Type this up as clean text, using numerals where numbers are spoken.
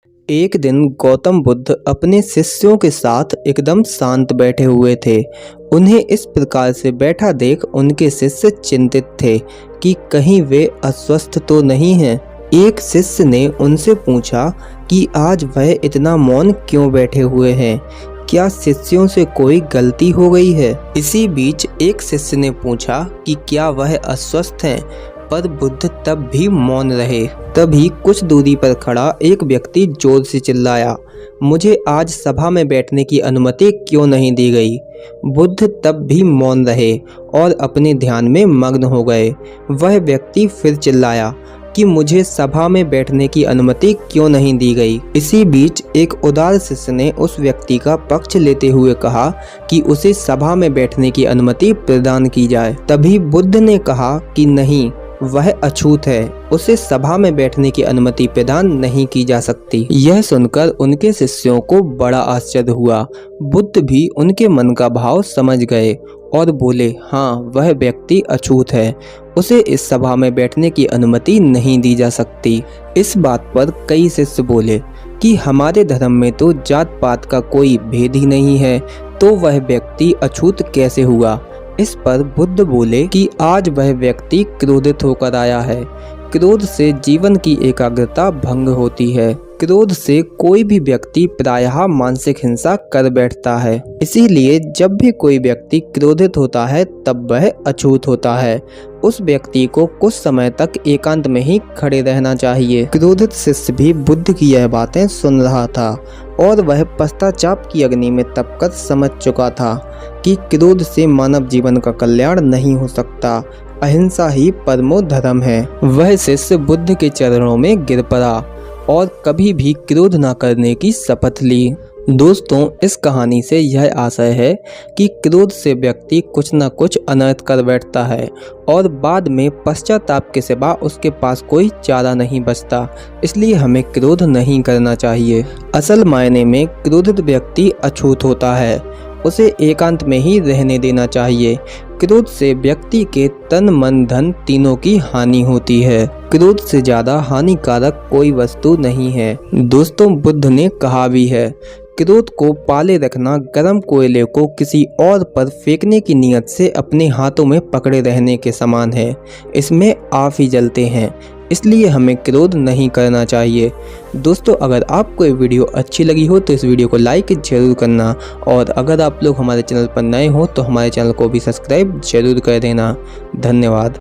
एक दिन गौतम बुद्ध अपने शिष्यों के साथ एकदम शांत बैठे हुए थे। उन्हें इस प्रकार से बैठा देख उनके शिष्य चिंतित थे कि कहीं वे अस्वस्थ तो नहीं हैं। एक शिष्य ने उनसे पूछा कि आज वह इतना मौन क्यों बैठे हुए हैं, क्या शिष्यों से कोई गलती हो गई है। इसी बीच एक शिष्य ने पूछा कि क्या वह अस्वस्थ हैं, पर बुद्ध तब भी मौन रहे। तभी कुछ दूरी पर खड़ा एक व्यक्ति जोर से चिल्लाया, मुझे आज सभा में बैठने की अनुमति क्यों नहीं दी गई। बुद्ध तब भी मौन रहे और अपने ध्यान में मग्न हो गए। वह व्यक्ति फिर चिल्लाया कि मुझे सभा में बैठने की अनुमति क्यों नहीं दी गई। इसी बीच एक उदार शिष्य ने उस व्यक्ति का पक्ष लेते हुए कहा कि उसे सभा में बैठने की अनुमति प्रदान की जाए। तभी बुद्ध ने कहा कि नहीं, वह अछूत है, उसे सभा में बैठने की अनुमति प्रदान नहीं की जा सकती। यह सुनकर उनके शिष्यों को बड़ा आश्चर्य हुआ। बुद्ध भी उनके मन का भाव समझ गए और बोले, हाँ, वह व्यक्ति अछूत है, उसे इस सभा में बैठने की अनुमति नहीं दी जा सकती। इस बात पर कई शिष्य बोले कि हमारे धर्म में तो जात पात का कोई भेद ही नहीं है, तो वह व्यक्ति अछूत कैसे हुआ। इस पर बुद्ध बोले कि आज वह व्यक्ति क्रोधित होकर आया है। क्रोध से जीवन की एकाग्रता भंग होती है। क्रोध से कोई भी व्यक्ति प्रायः मानसिक हिंसा कर बैठता है। इसीलिए जब भी कोई व्यक्ति क्रोधित होता है तब वह अछूत होता है। उस व्यक्ति को कुछ समय तक एकांत में ही खड़े रहना चाहिए। क्रोधित शिष्य भी बुद्ध की यह बातें सुन रहा था और वह पश्चाताप की अग्नि में तपकर समझ चुका था कि क्रोध से मानव जीवन का कल्याण नहीं हो सकता। अहिंसा ही परमो धर्म है। वह शिष्य बुद्ध के चरणों में गिर पड़ा और कभी भी क्रोध न करने की शपथ ली। दोस्तों, इस कहानी से यह आशय है कि क्रोध से व्यक्ति कुछ न कुछ अनर्थ कर बैठता है और बाद में पश्चाताप के सिवा उसके पास कोई चारा नहीं बचता। इसलिए हमें क्रोध नहीं करना चाहिए। असल मायने में क्रोधित व्यक्ति अछूत होता है, उसे एकांत में ही रहने देना चाहिए। क्रोध से व्यक्ति के तन मन धन तीनों की हानि होती है। क्रोध से ज्यादा हानिकारक कोई वस्तु नहीं है। दोस्तों, बुद्ध ने कहा भी है, क्रोध को पाले रखना गर्म कोयले को किसी और पर फेंकने की नीयत से अपने हाथों में पकड़े रहने के समान है। इसमें आप ही जलते हैं, इसलिए हमें क्रोध नहीं करना चाहिए। दोस्तों, अगर आपको ये वीडियो अच्छी लगी हो तो इस वीडियो को लाइक जरूर करना और अगर आप लोग हमारे चैनल पर नए हो तो हमारे चैनल को भी सब्सक्राइब जरूर कर देना। धन्यवाद।